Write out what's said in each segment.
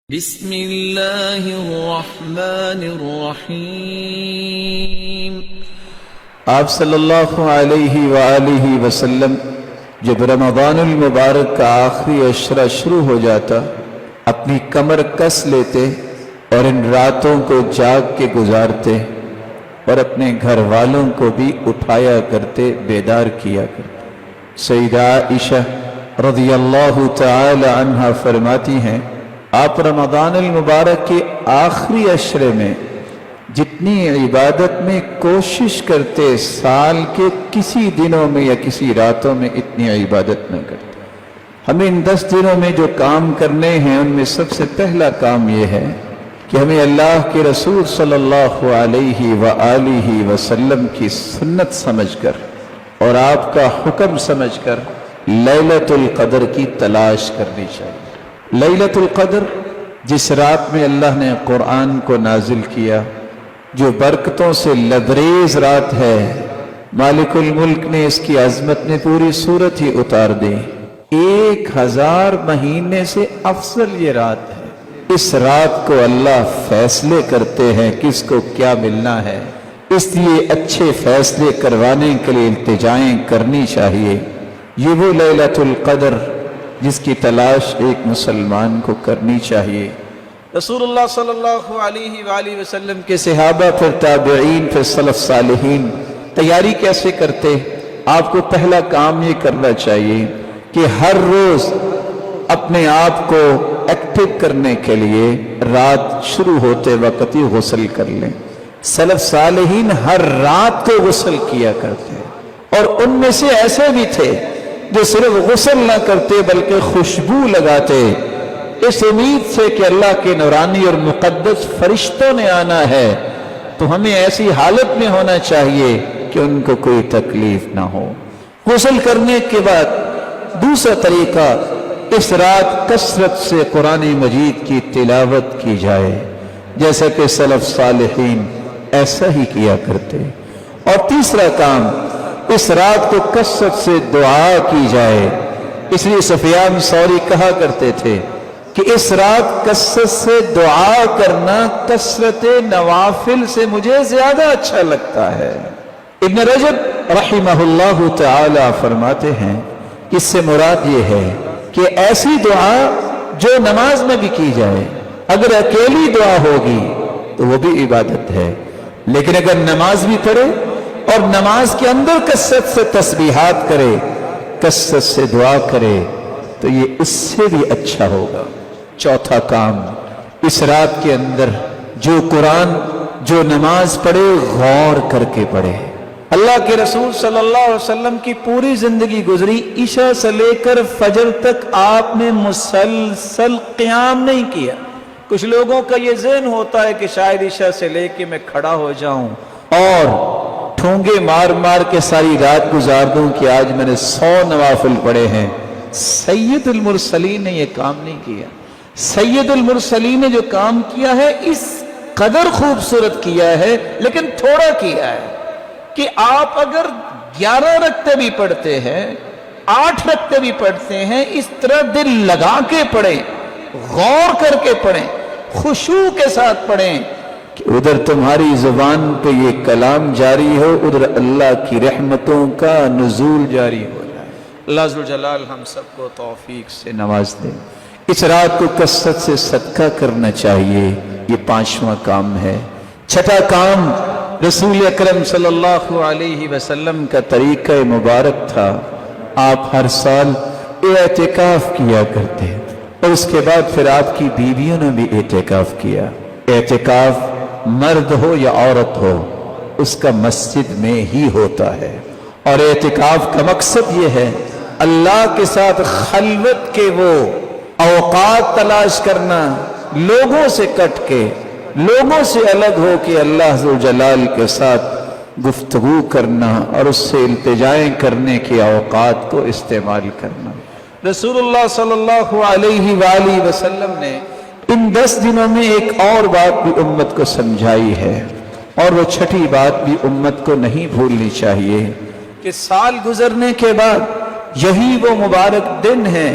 بسم اللہ الرحمن الرحیم۔ آپ صلی اللہ علیہ وآلہ وسلم جب رمضان المبارک کا آخری عشرہ شروع ہو جاتا اپنی کمر کس لیتے اور ان راتوں کو جاگ کے گزارتے اور اپنے گھر والوں کو بھی اٹھایا کرتے، بیدار کیا کرتے۔ سیدہ عائشہ رضی اللہ تعالی عنہا فرماتی ہیں آپ رمضان المبارک کے آخری عشرے میں جتنی عبادت میں کوشش کرتے سال کے کسی دنوں میں یا کسی راتوں میں اتنی عبادت نہ کرتے۔ ہمیں ان 10 دنوں میں جو کام کرنے ہیں ان میں سب سے پہلا کام یہ ہے کہ ہمیں اللہ کے رسول صلی اللہ علیہ وآلہ وسلم کی سنت سمجھ کر اور آپ کا حکم سمجھ کر لیلۃ القدر کی تلاش کرنی چاہیے۔ لیلۃ القدر جس رات میں اللہ نے قرآن کو نازل کیا، جو برکتوں سے لبریز رات ہے، مالک الملک نے اس کی عظمت میں پوری صورت ہی اتار دی۔ 1000 مہینے سے افضل یہ رات ہے۔ اس رات کو اللہ فیصلے کرتے ہیں کس کو کیا ملنا ہے، اس لیے اچھے فیصلے کروانے کے لیے التجائیں کرنی چاہیے۔ یہ وہ لیلۃ القدر جس کی تلاش ایک مسلمان کو کرنی چاہیے۔ رسول اللہ صلی اللہ علیہ وآلہ وسلم کے صحابہ، پھر تابعین، پھر سلف صالحین تیاری کیسے کرتے؟ آپ کو پہلا کام یہ کرنا چاہیے کہ ہر روز اپنے آپ کو ایکٹیو کرنے کے لیے رات شروع ہوتے وقت ہی غسل کر لیں۔ سلف صالحین ہر رات کو غسل کیا کرتے اور ان میں سے ایسے بھی تھے جو صرف غسل نہ کرتے بلکہ خوشبو لگاتے، اس امید سے کہ اللہ کے نورانی اور مقدس فرشتوں نے آنا ہے، تو ہمیں ایسی حالت میں ہونا چاہیے کہ ان کو کوئی تکلیف نہ ہو۔ غسل کرنے کے بعد دوسرا طریقہ، اس رات کثرت سے قرآن مجید کی تلاوت کی جائے، جیسا کہ سلف صالحین ایسا ہی کیا کرتے۔ اور تیسرا کام، اس رات کو کثرت سے دعا کی جائے۔ اس لیے سفیان ثوری کہا کرتے تھے کہ اس رات کثرت سے دعا کرنا کثرت نوافل سے مجھے زیادہ اچھا لگتا ہے۔ ابن رجب رحمہ اللہ تعالی فرماتے ہیں اس سے مراد یہ ہے کہ ایسی دعا جو نماز میں بھی کی جائے، اگر اکیلی دعا ہوگی تو وہ بھی عبادت ہے، لیکن اگر نماز بھی پڑھے اور نماز کے اندر کثرت سے تسبیحات کرے، کثرت سے دعا کرے، تو یہ اس سے بھی اچھا ہوگا۔ چوتھا کام، اس رات کے اندر جو قرآن، جو نماز پڑھے، غور کر کے پڑھے۔ اللہ کے رسول صلی اللہ علیہ وسلم کی پوری زندگی گزری، عشاء سے لے کر فجر تک آپ نے مسلسل قیام نہیں کیا۔ کچھ لوگوں کا یہ ذہن ہوتا ہے کہ شاید عشاء سے لے کے میں کھڑا ہو جاؤں اور ٹھونگے مار مار کے ساری رات گزار دوں کہ آج میں نے 100 نوافل پڑھے ہیں۔ سید المرسلین نے یہ کام نہیں کیا۔ سید المرسلین نے جو کام کیا ہے اس قدر خوبصورت کیا ہے، لیکن تھوڑا کیا ہے کہ آپ اگر 11 رکعتیں بھی پڑھتے ہیں، 8 رکعتیں بھی پڑھتے ہیں، اس طرح دل لگا کے پڑھیں، غور کر کے پڑھیں، خشوع کے ساتھ پڑھیں کہ ادھر تمہاری زبان پہ یہ کلام جاری ہو، ادھر اللہ کی رحمتوں کا نزول جاری ہو جائے۔ اللہ عز و جلال ہم سب کو توفیق سے نواز دے۔ اس رات کو کثرت سے صدقہ کرنا چاہیے، یہ 5واں کام ہے۔ چھٹا کام، رسول اکرم صلی اللہ علیہ وسلم کا طریقہ مبارک تھا، آپ ہر سال اعتکاف کیا کرتے اور اس کے بعد پھر آپ کی بیویوں نے بھی اعتکاف کیا۔ اعتکاف مرد ہو یا عورت ہو، اس کا مسجد میں ہی ہوتا ہے، اور اعتکاف کا مقصد یہ ہے اللہ کے ساتھ خلوت کے وہ اوقات تلاش کرنا، لوگوں سے کٹ کے، لوگوں سے الگ ہو کے اللہ ذو جلال کے ساتھ گفتگو کرنا اور اس سے التجائیں کرنے کے اوقات کو استعمال کرنا۔ رسول اللہ صلی اللہ علیہ وآلہ وسلم نے ان 10 دنوں میں ایک اور بات بھی امت کو سمجھائی ہے، اور وہ چھٹی بات بھی امت کو نہیں بھولنی چاہیے کہ سال گزرنے کے بعد یہی وہ مبارک دن ہیں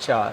4।